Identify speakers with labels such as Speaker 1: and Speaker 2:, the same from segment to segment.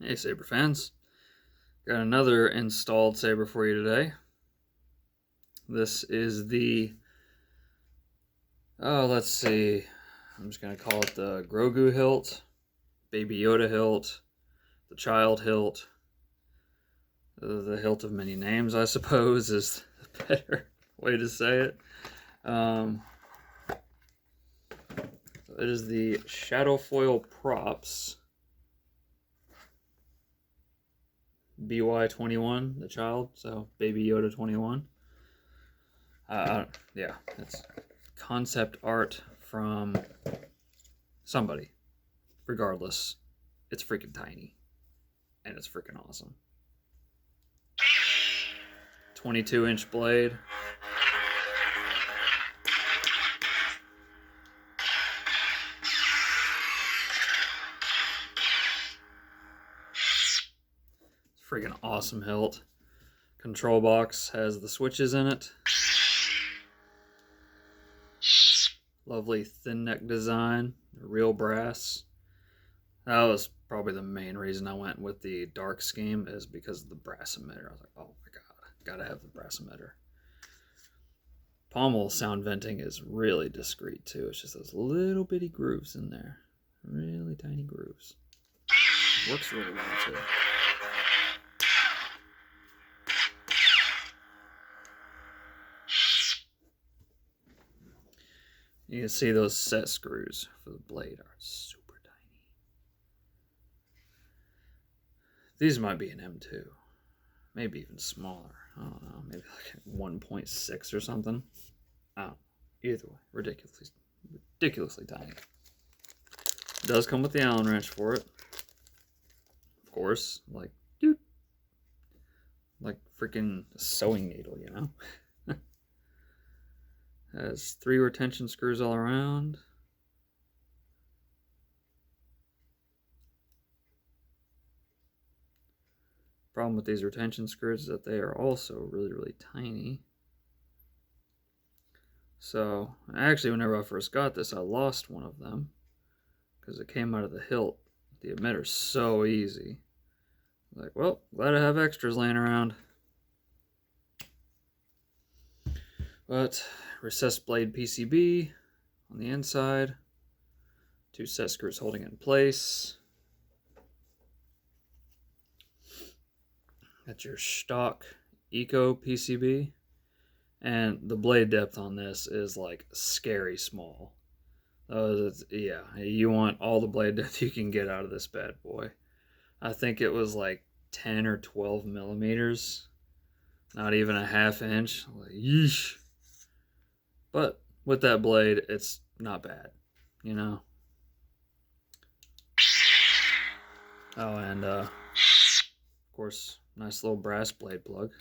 Speaker 1: Hey Saber fans, got another installed Saber for you today. This is the, let's see, I'm just going to call it the Grogu hilt, Baby Yoda hilt, the child hilt, the hilt of many names, I suppose, is the better way to say it. So it is the Shadowfoil Props BY21, the child, so Baby Yoda 21. Yeah, it's concept art from somebody. Regardless, it's freaking tiny, and it's freaking awesome. 22-inch blade. Freaking awesome hilt. Control box has the switches in it. Lovely thin neck design, real brass. That was probably the main reason I went with the dark scheme, is because of the brass emitter. I was like, oh my god, gotta have the brass emitter. Pommel sound venting is really discreet too. It's just those little bitty grooves in there. Really tiny grooves. Works really well too. You can see those set screws for the blade are super tiny. These might be an M2. Maybe even smaller. I don't know. Maybe like 1.6 or something. I don't know. Either way, ridiculously tiny. It does come with the Allen wrench for it. Of course. Like, dude. Like freaking sewing needle, you know? Has 3 retention screws all around. Problem with these retention screws is that they are also really tiny. So actually, whenever I first got this, I lost one of them because it came out of the hilt. The emitter's so easy. Like, well, glad I have extras laying around. But recessed blade PCB on the inside. 2 set screws holding it in place. Got your stock Eco PCB. And the blade depth on this is like scary small. Yeah, you want all the blade depth you can get out of this bad boy. I think it was like 10 or 12 millimeters. Not even a half inch. Like, yeesh. But with that blade, it's not bad, you know? Oh, and of course, nice little brass blade plug.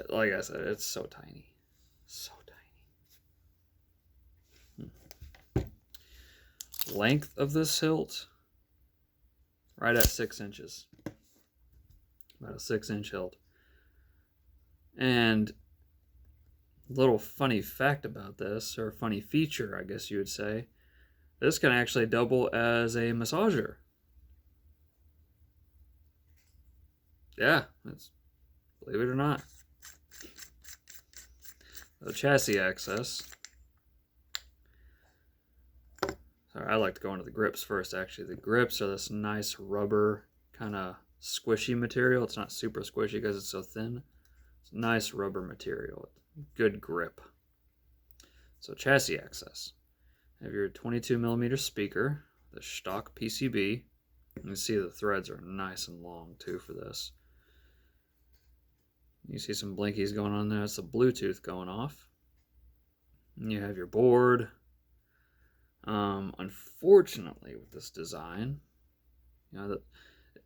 Speaker 1: Like I said, it's so tiny. So tiny. Length of this hilt, right at 6 inches. About a 6-inch hilt. And little funny fact about this, or funny feature, I guess you would say, this can actually double as a massager. Yeah, believe it or not. The chassis access. Sorry, I like to go into the grips first, actually. The grips are this nice rubber, kind of squishy material. It's not super squishy because it's so thin. It's nice rubber material. Good grip. So chassis access. Have your 22 millimeter speaker, the stock PCB. You can see the threads are nice and long too for this. You see some blinkies going on there. It's the Bluetooth going off. And you have your board. Unfortunately, with this design,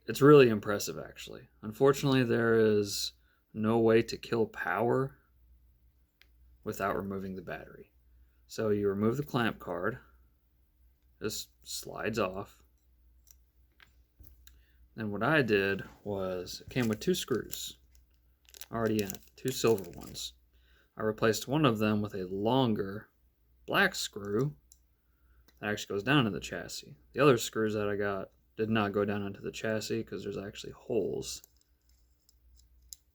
Speaker 1: it's really impressive actually. Unfortunately, there is no way to kill power without removing the battery. So you remove the clamp card. This slides off. And what I did was, it came with 2 screws already in it, 2 silver ones. I replaced one of them with a longer black screw that actually goes down into the chassis. The other screws that I got did not go down into the chassis because there's actually holes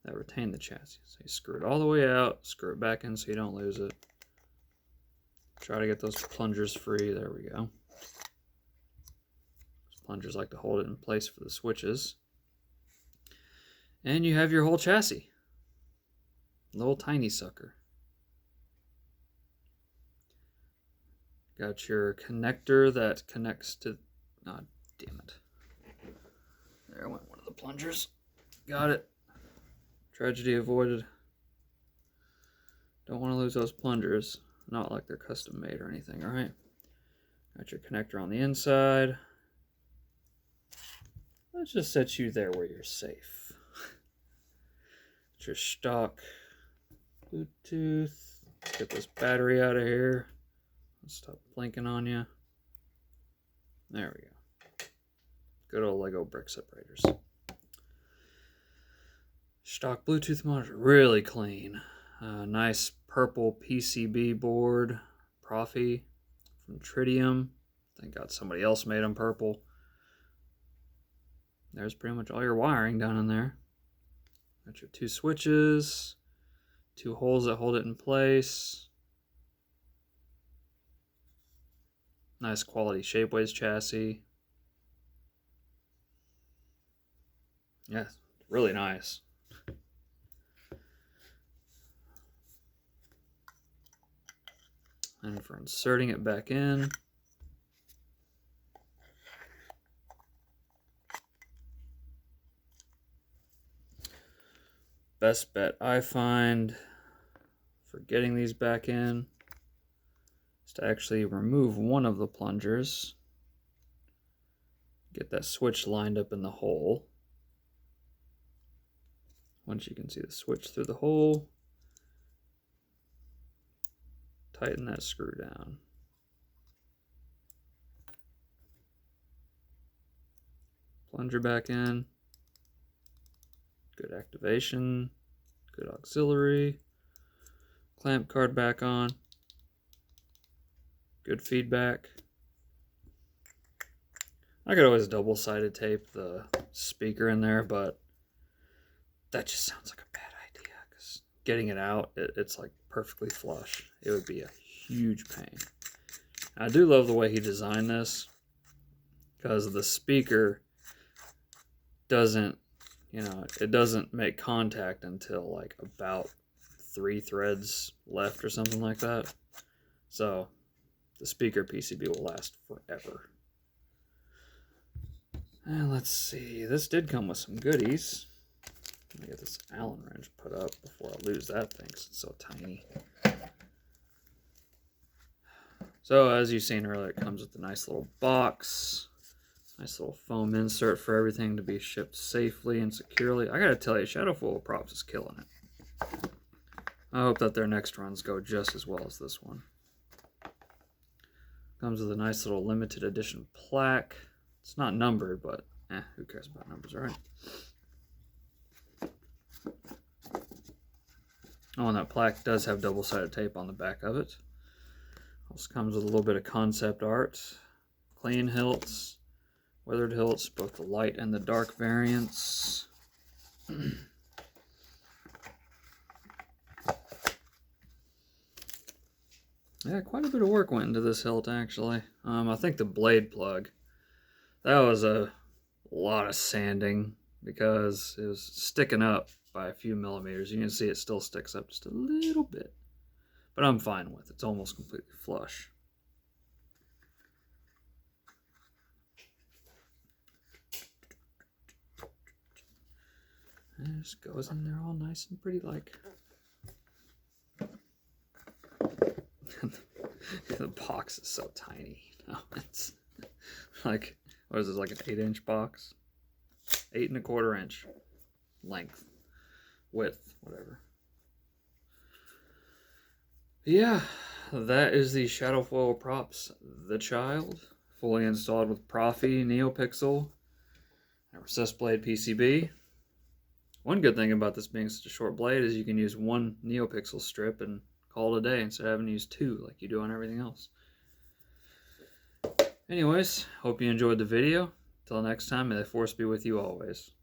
Speaker 1: that retain the chassis. So you screw it all the way out, screw it back in so you don't lose it. Try to get those plungers free. There we go. Those plungers like to hold it in place for the switches. And you have your whole chassis. Little tiny sucker. Got your connector that connects to... Oh, damn it. There went one of the plungers. Got it. Tragedy avoided. Don't want to lose those plungers. Not like they're custom made or anything, alright? Got your connector on the inside. Let's just set you there where you're safe. Got your stock Bluetooth. Get this battery out of here. Stop blinking on you. There we go. Good old Lego brick separators. Stock Bluetooth monitor, really clean. Nice purple PCB board, Proffie from Tritium. Thank God somebody else made them purple. There's pretty much all your wiring down in there. Got your 2 switches, 2 holes that hold it in place. Nice quality Shapeways chassis. Yeah, really nice. And for inserting it back in, best bet I find for getting these back in is to actually remove one of the plungers, get that switch lined up in the hole. Once you can see the switch through the hole, tighten that screw down. Plunger back in. Good activation. Good auxiliary. Clamp card back on. Good feedback. I could always double-sided tape the speaker in there, but that just sounds like a bad idea because getting it out, it's like perfectly flush. It would be a huge pain. I do love the way he designed this because the speaker doesn't, it doesn't make contact until like about 3 threads left or something like that. So the speaker PCB will last forever. And let's see, this did come with some goodies. Let me get this Allen wrench put up before I lose that thing because it's so tiny. So as you've seen earlier, it comes with a nice little box. Nice little foam insert for everything to be shipped safely and securely. I gotta tell you, Shadowfoil Props is killing it. I hope that their next runs go just as well as this one. Comes with a nice little limited edition plaque. It's not numbered, but who cares about numbers, right? Oh, and that plaque does have double-sided tape on the back of it. Also comes with a little bit of concept art. Clean hilts, weathered hilts, both the light and the dark variants. Yeah, quite a bit of work went into this hilt, actually. I think the blade plug, that was a lot of sanding because it was sticking up by a few millimeters. You can see it still sticks up just a little bit, but I'm fine with it. It's almost completely flush. And it just goes in there all nice and pretty like. The box is so tiny. It's like, what is this, like an 8-inch box? 8 1/4 inch length, width, whatever. Yeah, that is the Shadowfoil props. The Child, fully installed with Proffie, NeoPixel, and Recessed Blade PCB. One good thing about this being such a short blade is you can use one NeoPixel strip and call it a day instead of having to use two like you do on everything else. Anyways, hope you enjoyed the video. Till next time, may the Force be with you always.